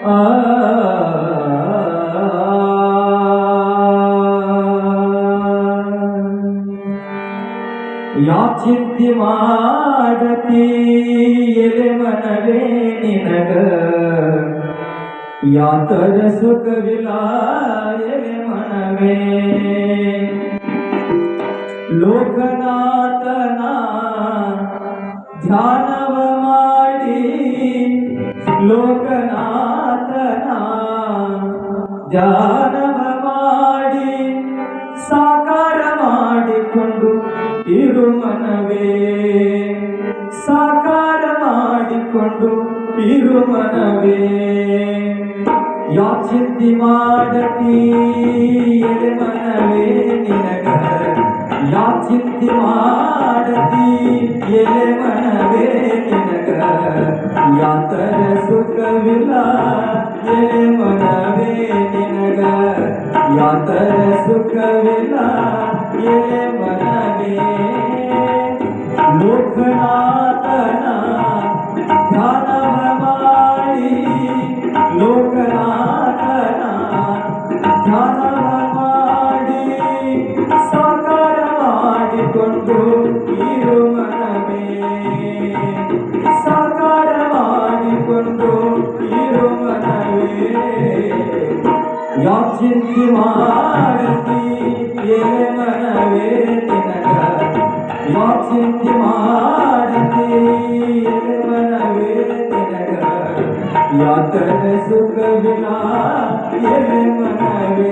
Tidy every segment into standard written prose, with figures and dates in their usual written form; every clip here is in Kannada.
ಆ ಯಾಚಿಂತಿ ಮಾಡತಿ ಎಲೆ ಮನವೇ ನಿನಗ ಯಾತರ ಸುಖವಿಲ್ಲ ಎಲೆ ಮನವೇ ಲೋಕನಾಥನ ಧ್ಯಾನವ ಮಾಡಿ ಲೋಕನಾಥನ ಧ್ಯಾನವ ಮಾಡಿ ಸಾಕಾರ ಮಾಡಿಕೊಂಡು ಇರು ಮನವೇ ಸಾಕಾರ ಮಾಡಿಕೊಂಡು ಇರು ಮನವೇ ಯಾಚಿಂತಿ ಮಾಡತಿ ಎಲೆ ಮನವೇ ನಿನಗ ಯಾಚಿಂತಿ ಮಾಡತಿ ಎಲೆ ಮನವೇ ನಿನಗ ಯಾತರ ಸುಖವಿಲ್ಲ ಎಲೆ ಮನವೇ ನಿನಗ ಯಾತರ ಸುಖವಿಲ್ಲ ಎಲೆ ಮನವೇ ಲೋಕನಾಥನ ಧ್ಯಾನವ ಮಾಡಿ ಲೋಕನಾಥನ ಧ್ಯಾನವ ಮಾಡಿ ಸಾಕಾರ ಮಾಡಿಕೊಂಡು ಇರು ಮನವೇ ಸಾಕಾರ ಮಾಡಿಕೊಂಡು ಇರು ಮನವೇ ಯಾಚಿಂತಿ ಮಾಡತಿ ಎಲೆ ಮನವೇ ನಿನಗ ಯಾಚಿಂತಿ ಮಾಡತಿ ಎಲೆ ಮನವೇ ನಿನಗ ಯಾತರ ಸುಖವಿಲ್ಲ ಎಲೆ ಮನವೇ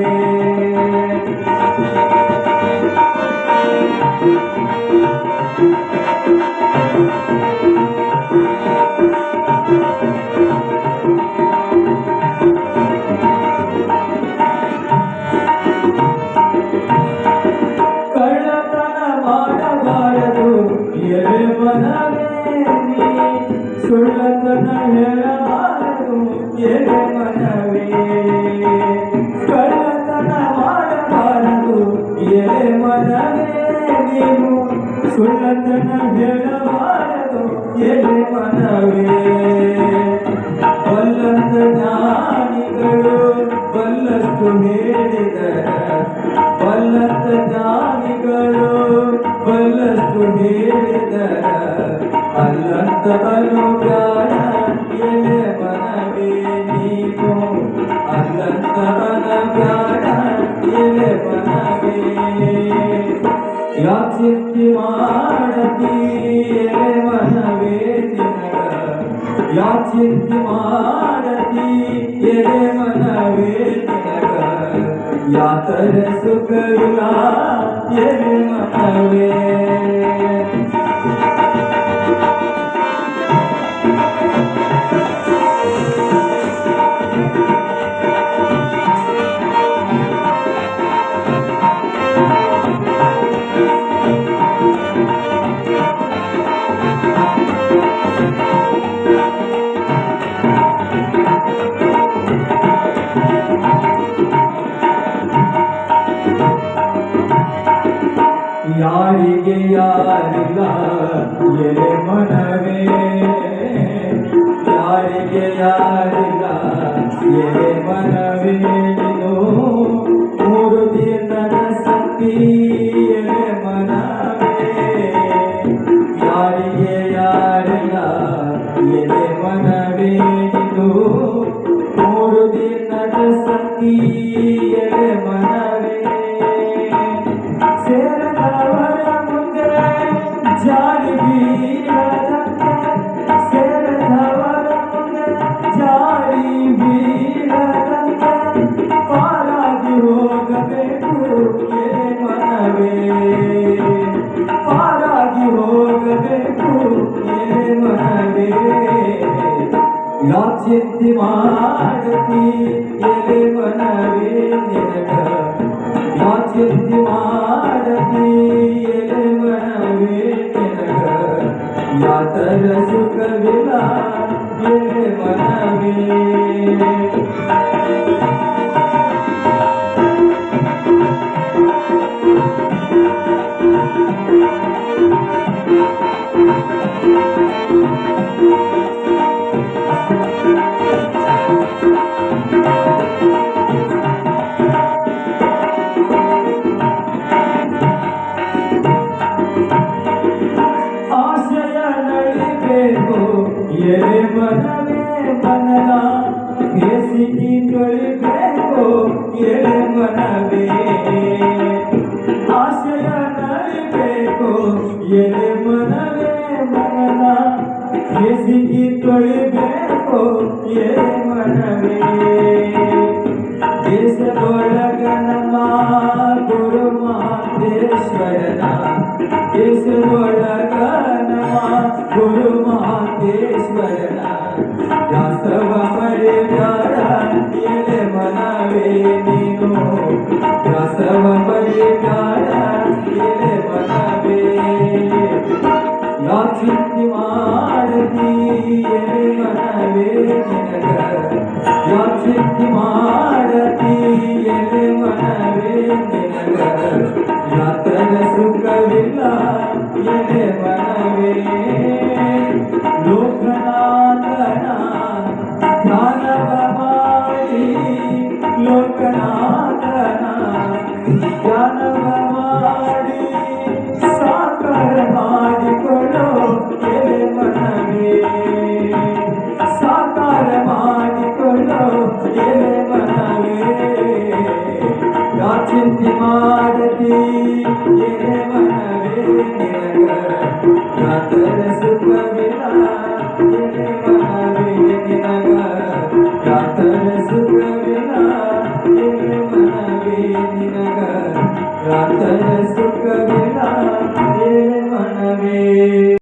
ಕಳ್ಳತನ ಮಾಡಬಾರದು ಎಲೆ ಮನವೇ ಸುಳ್ಳತನ ಹೇಳಬಾರದು ಎಲೆ ಮನವೇ ಕಳ್ಳತನ ಮಾಡಬಾರದು ಎಲೆ ಮನವೇ ನೀನು ಸುಳ್ಳತನ ಹೇಳಬಾರದು ಎಲೆ ಮನವೇ ಬಲ್ಲಂತ ಜ್ಞಾನಿಗಳು ಬಲ್ಲಷ್ಟು ಹೇಳಿದರ ಬಲ್ಲಂತ ಜ್ಞಾನಿಗಳು ಬಲ್ಲಷ್ಟು ಹೇಳಿದರ ಅಲ್ಲಂತ ಅನುಗಾರ ಎಲೆ ಮನವೇ ನೀನು ಅಲ್ಲಂತ ಅನುಗಾರ ಎಲೆ ಮನವೇ ಯಾಚಿಂತಿ ಮಾಡತಿ ಎಲೆ ಮನವೇ ನಿನಗ ಯಾಚಿಂತಿ ಮಾಡತಿ ಎಲೆ ಮನವೇ ನಿನಗ ಯಾತರ ಸುಖವಿಲ್ಲ ಎಲೆ ಮನವೇ ಯಾರಿಗೆ ಯಾರಿಲ್ಲ ಎಲೆ ಮನವೇ ಯಾರಿಗೆ ಯಾರಿಲ್ಲ ಎಲೆ ಮನವೇ ನೀನು ಮೂರು ದಿನದ ಶಕ್ತಿ ಎಲೆ ಮನವೇ ಯಾರಿಗೆ ಯಾರಿಲ್ಲ ಎಲೆ ಮನವೇ ನೀನು ಮೂರು ದಿನದ ಶಕ್ತಿ ಎಲೆ ಮನವೇ ಸೇರದವರ ಮುಂದೆ ಜಾರಿ ಬೀಳದಂತೆ ಸೇರದವರ ಮುಂದೆ ಜಾರಿ ಬೀಳದಂತೆ ಪಾರಾಗಿ ಹೋಗಬೇಕು ಎಲೆ ಮನವೇ ಪಾರಾಗಿ ಹೋಗಬೇಕು ಎಲೆ ಮನವೇ ಯಾಚಿಂತಿ ಮಾಡತಿ ಎಲೆ ಮನವೇ ನಿನಗ ಯಾಚಿಂತಿ ಮಾಡತಿ ಎಲೆ ಮನವೇ ನಿನಗ ಯಾತರ ಸುಖವಿಲ್ಲ ಎಲೆ ಮನವೇ Thank you. ಎಲೆ ಮನವೇ ದೇಶದೊಳಗ ನಮ್ಮ ಗುರು ಮಹಂತೇಶ್ವರನ ದೇಶದೊಳಗ ನಮ್ಮ ಗುರು ಮಹಂತೇಶ್ವರನ ದಾಸವ ಮರಿಬ್ಯಾಡ ಎಲೆ ಮನವೇ ನೀನು ದಾಸವ ಮರಿಬ್ಯಾಡ ಎಲೆ ಮನವೇ ಯಾಕ್ ಚಿಂತೆ ಮಾಡತಿ ಎಲೆ ಮನವೇ ನಿನಗ ಯಾಕ್ ಚಿಂತೆ